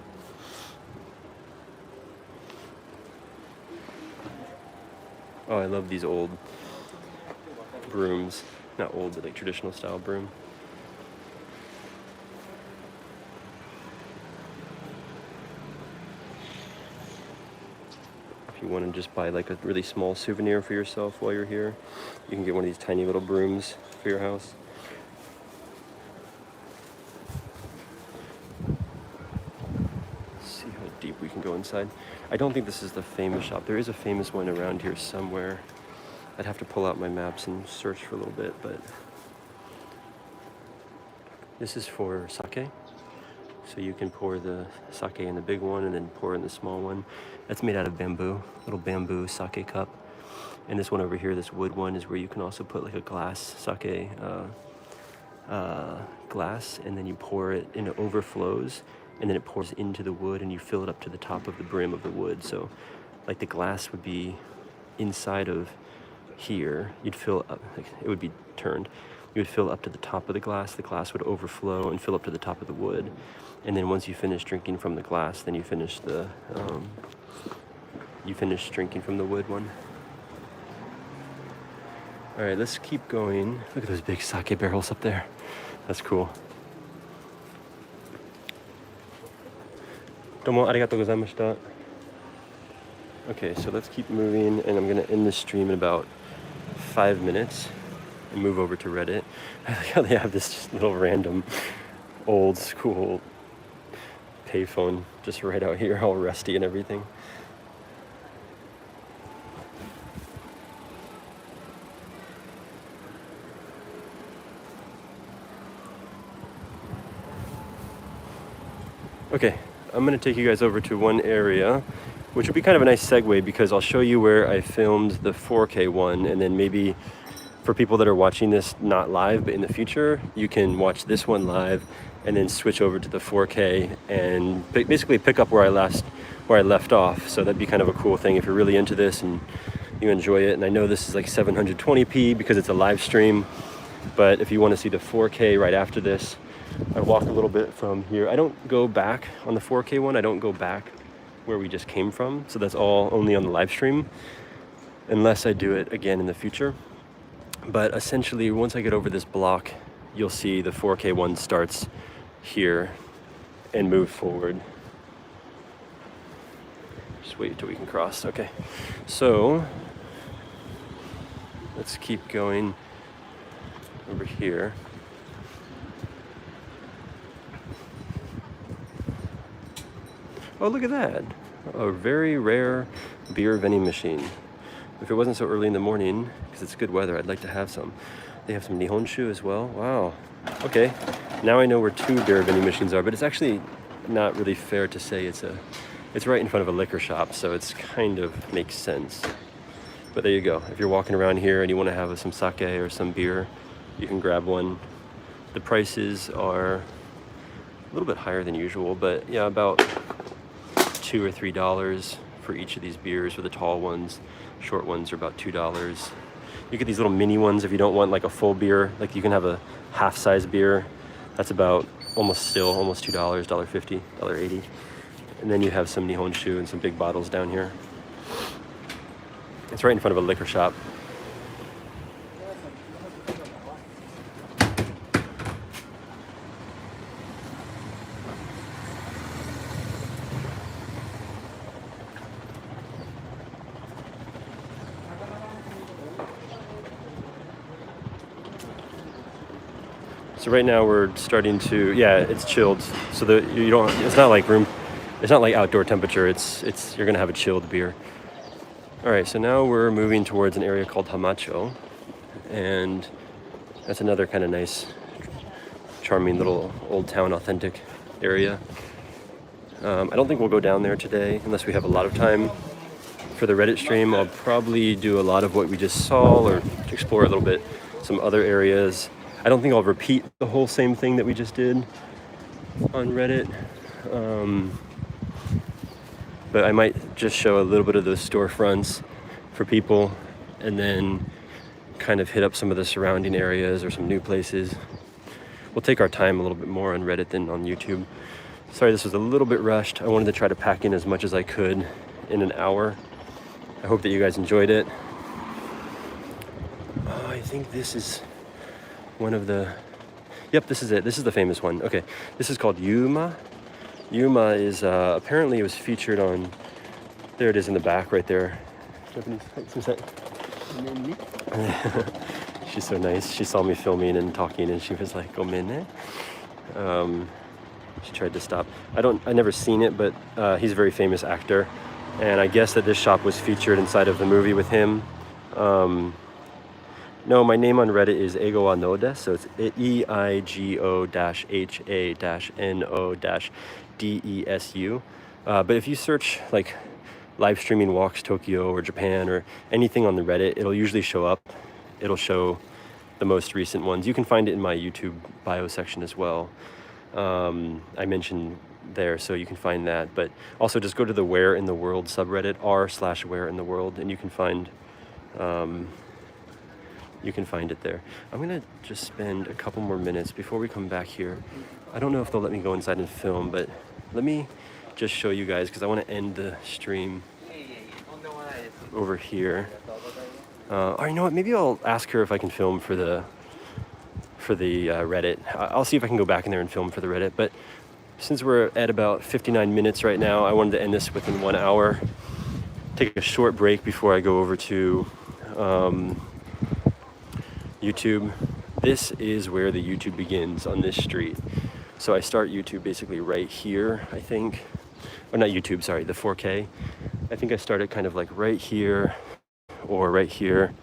Oh, I love these old brooms. Not old, but like traditional style broom. If you want to just buy like a really small souvenir for yourself while you're here, you can get one of these tiny little brooms for your house. Let's see how deep we can go inside. I don't think this is the famous shop. There is a famous one around here somewhere. I'd have to pull out my maps and search for a little bit, but this is for sake. So you can pour the sake in the big one and then pour in the small one. That's made out of bamboo, little bamboo sake cup. And this one over here, this wood one, is where you can also put like a glass sake glass, and then you pour it and it overflows, and then it pours into the wood and you fill it up to the top of the brim of the wood. So like the glass would be inside of here, you'd fill up, like it would be turned. You would fill up to the top of the glass would overflow and fill up to the top of the wood. And then once you finish drinking from the glass, then you finish drinking from the wood one. All right, let's keep going. Look at those big sake barrels up there. That's cool. Domo arigatou gozaimashita. Okay, so let's keep moving, and I'm gonna end the stream in about 5 minutes and move over to Reddit. I like how they have this little random old school payphone just right out here, all rusty and everything. Okay, I'm gonna take you guys over to one area, which would be kind of a nice segue because I'll show you where I filmed the 4K one, and then maybe for people that are watching this not live, but in the future, you can watch this one live and then switch over to the 4K and basically pick up where I left off. So that'd be kind of a cool thing if you're really into this and you enjoy it. And I know this is like 720p because it's a live stream, but if you want to see the 4K right after this, I walk a little bit from here. I don't go back on the 4K one. I don't go back where we just came from. So that's all only on the live stream. unless I do it again in the future. But essentially, once I get over this block, you'll see the 4K one starts here and move forward. Just wait until we can cross. Okay, so let's keep going over here. Oh, look at that. A very rare beer vending machine. If it wasn't so early in the morning, because it's good weather, I'd like to have some. They have some Nihonshu as well. Wow. Okay, now I know where 2 beer vending machines are, but it's actually not really fair to say it's right in front of a liquor shop, so it's kind of makes sense. But there you go. If you're walking around here and you want to have some sake or some beer, you can grab one. The prices are a little bit higher than usual, but yeah, about $2 or $3 for each of these beers. For the tall ones, short ones are about $2. You get these little mini ones if you don't want like a full beer. Like you can have a half-size beer. That's about almost $2, $1.50, $1.80. And then you have some Nihonshu and some big bottles down here. It's right in front of a liquor shop. So right now we're starting to, yeah, it's chilled. So it's not like outdoor temperature. You're gonna have a chilled beer. All right, so now we're moving towards an area called Hamacho, and that's another kind of nice, charming little old town, authentic area. I don't think we'll go down there today unless we have a lot of time. For the Reddit stream, I'll probably do a lot of what we just saw, or explore a little bit some other areas. I don't think I'll repeat the whole same thing that we just did on Reddit. But I might just show a little bit of those storefronts for people, and then kind of hit up some of the surrounding areas or some new places. We'll take our time a little bit more on Reddit than on YouTube. Sorry, this was a little bit rushed. I wanted to try to pack in as much as I could in an hour. I hope that you guys enjoyed it. Oh, I think this is one of the, yep, this is it. This is the famous one. Okay, this is called Yuma. Yuma is, apparently it was featured on, there it is in the back right there. She's so nice. She saw me filming and talking and she was like, "Gomenne." She tried to stop. I never seen it, but he's a very famous actor. And I guess that this shop was featured inside of the movie with him. No, my name on Reddit is Ego Anodes, so it's EIGO-HA-NO-DESU. But if you search like live streaming walks Tokyo or Japan or anything on the Reddit, it'll usually show up. It'll show the most recent ones. You can find it in my YouTube bio section as well. I mentioned there, so you can find that. But also just go to the Where in the World subreddit, r/Where in the World, and you can find it there. I'm gonna just spend a couple more minutes before we come back here. I don't know if they'll let me go inside and film, but let me just show you guys, because I want to end the stream over here. Or you know what, maybe I'll ask her if I can film for the Reddit. I'll see if I can go back in there and film for the Reddit, but since we're at about 59 minutes right now, I wanted to end this within 1 hour. Take a short break before I go over to YouTube. This is where the YouTube begins, on this street. So I start YouTube basically right here, I think. Or not YouTube, sorry, the 4K. I think I started kind of like right here or right here.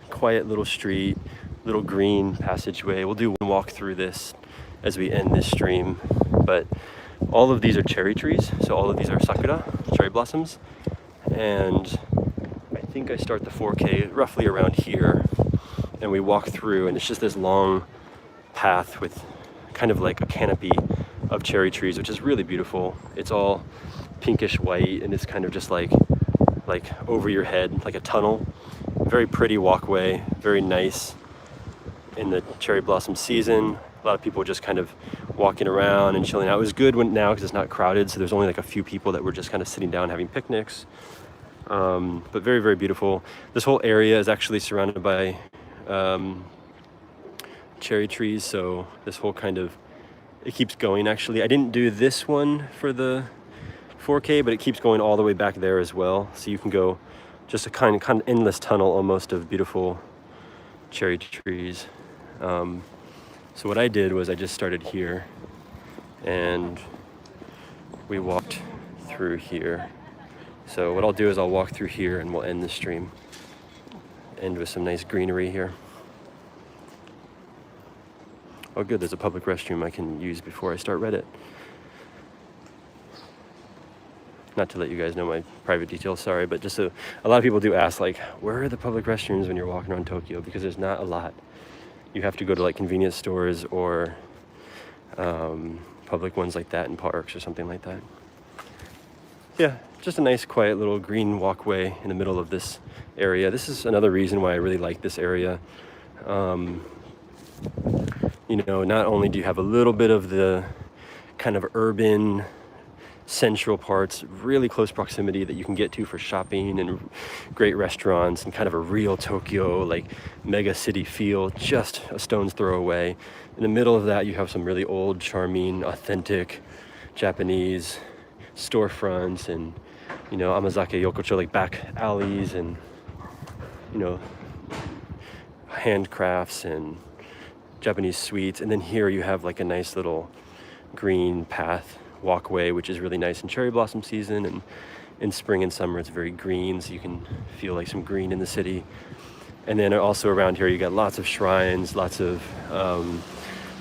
Quiet little street, little green passageway. We'll do one walk through this as we end this stream. But all of these are cherry trees. So all of these are sakura, cherry blossoms. And I think I start the 4K roughly around here. And we walk through, and it's just this long path with kind of like a canopy of cherry trees, which is really beautiful. It's all pinkish white, and it's kind of just like over your head, like a tunnel. Very pretty walkway, very nice in the cherry blossom season. A lot of people just kind of walking around and chilling out. It was good now because it's not crowded, so there's only like a few people that were just kind of sitting down having picnics. But very, very beautiful. This whole area is actually surrounded by cherry trees, so this whole it keeps going. Actually, I didn't do this one for the 4K, but it keeps going all the way back there as well. So you can go just a kind of endless tunnel almost of beautiful cherry trees. So what I did was I just started here and we walked through here. So what I'll do is I'll walk through here and we'll end the stream. End with some nice greenery here. Oh good, there's a public restroom I can use before I start Reddit. Not to let you guys know my private details, sorry, but just a lot of people do ask, like, where are the public restrooms when you're walking around Tokyo? Because there's not a lot. You have to go to like convenience stores or public ones like that in parks or something like that. Yeah, just a nice quiet little green walkway in the middle of this area. This is another reason why I really like this area. You know, not only do you have a little bit of the kind of urban central parts, really close proximity that you can get to for shopping and great restaurants and kind of a real Tokyo, like mega city feel, just a stone's throw away. In the middle of that, you have some really old, charming, authentic Japanese storefronts and, you know, Amazake Yokocho, like back alleys and, you know, handcrafts and Japanese sweets. And then here you have like a nice little green path walkway, which is really nice in cherry blossom season, and in spring and summer it's very green, so you can feel like some green in the city. And then also around here you got lots of shrines, lots of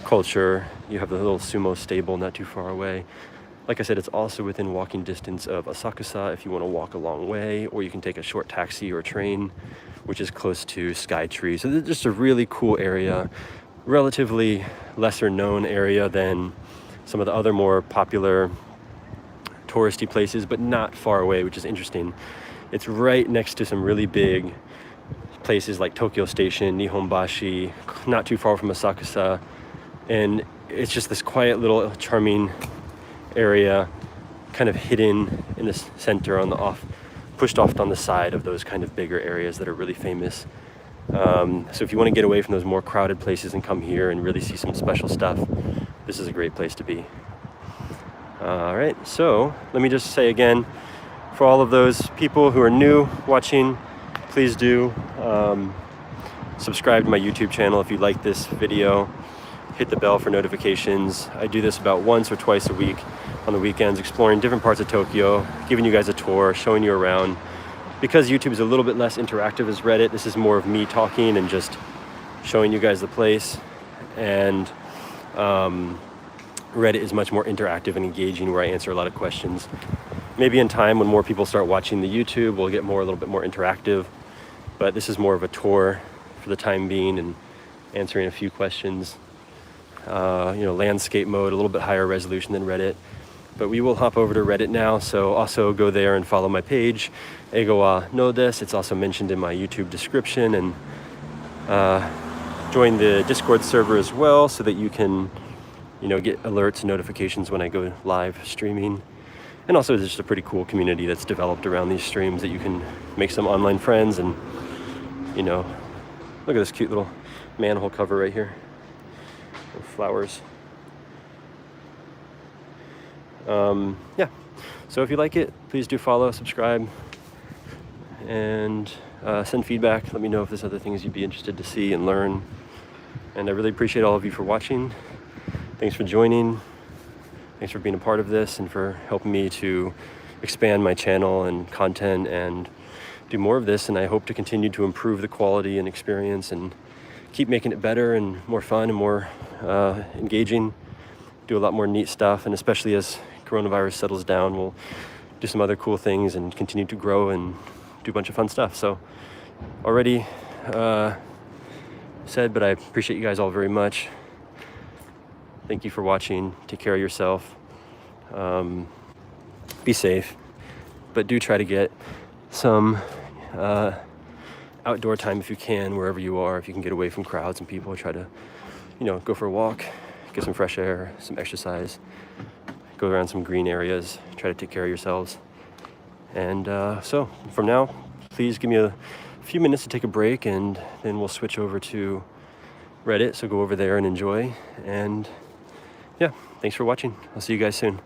culture. You have the little sumo stable not too far away. Like I said, it's also within walking distance of Asakusa if you want to walk a long way, or you can take a short taxi or train, which is close to Skytree. So it's just a really cool area, relatively lesser known area than some of the other more popular touristy places, but not far away, which is interesting. It's right next to some really big places like Tokyo Station, Nihonbashi, not too far from Asakusa. And it's just this quiet little charming area, kind of hidden in the center on the pushed off on the side of those kind of bigger areas that are really famous. So if you want to get away from those more crowded places and come here and really see some special stuff, this is a great place to be. All right, so let me just say again, for all of those people who are new watching, please do subscribe to my YouTube channel if you like this video. Hit the bell for notifications. I do this about once or twice a week on the weekends, exploring different parts of Tokyo, giving you guys a tour, showing you around. Because YouTube is a little bit less interactive as Reddit, this is more of me talking and just showing you guys the place. And Reddit is much more interactive and engaging, where I answer a lot of questions. Maybe in time, when more people start watching the YouTube, we'll get a little bit more interactive. But this is more of a tour for the time being and answering a few questions. You know, landscape mode, a little bit higher resolution than Reddit. But we will hop over to Reddit now, so also go there and follow my page, Ego wa no desu. It's also mentioned in my YouTube description, and join the Discord server as well, so that you can, you know, get alerts and notifications when I go live streaming. And also there's just a pretty cool community that's developed around these streams that you can make some online friends. And, you know, look at this cute little manhole cover right here with flowers. Yeah, so if you like it, please do follow, subscribe, and send feedback. Let me know if there's other things you'd be interested to see and learn. And I really appreciate all of you for watching. Thanks for joining. Thanks for being a part of this and for helping me to expand my channel and content and do more of this. And I hope to continue to improve the quality and experience and keep making it better and more fun and more engaging. Do a lot more neat stuff, and especially as coronavirus settles down, we'll do some other cool things and continue to grow and do a bunch of fun stuff. So already said, but I appreciate you guys all very much. Thank you for watching. Take care of yourself. Be safe, but do try to get some outdoor time if you can, wherever you are. If you can get away from crowds and people, try to, you know, go for a walk, get some fresh air, some exercise, go around some green areas, try to take care of yourselves. And so from now, please give me a few minutes to take a break, and then we'll switch over to Reddit. So go over there and enjoy. And yeah, thanks for watching. I'll see you guys soon.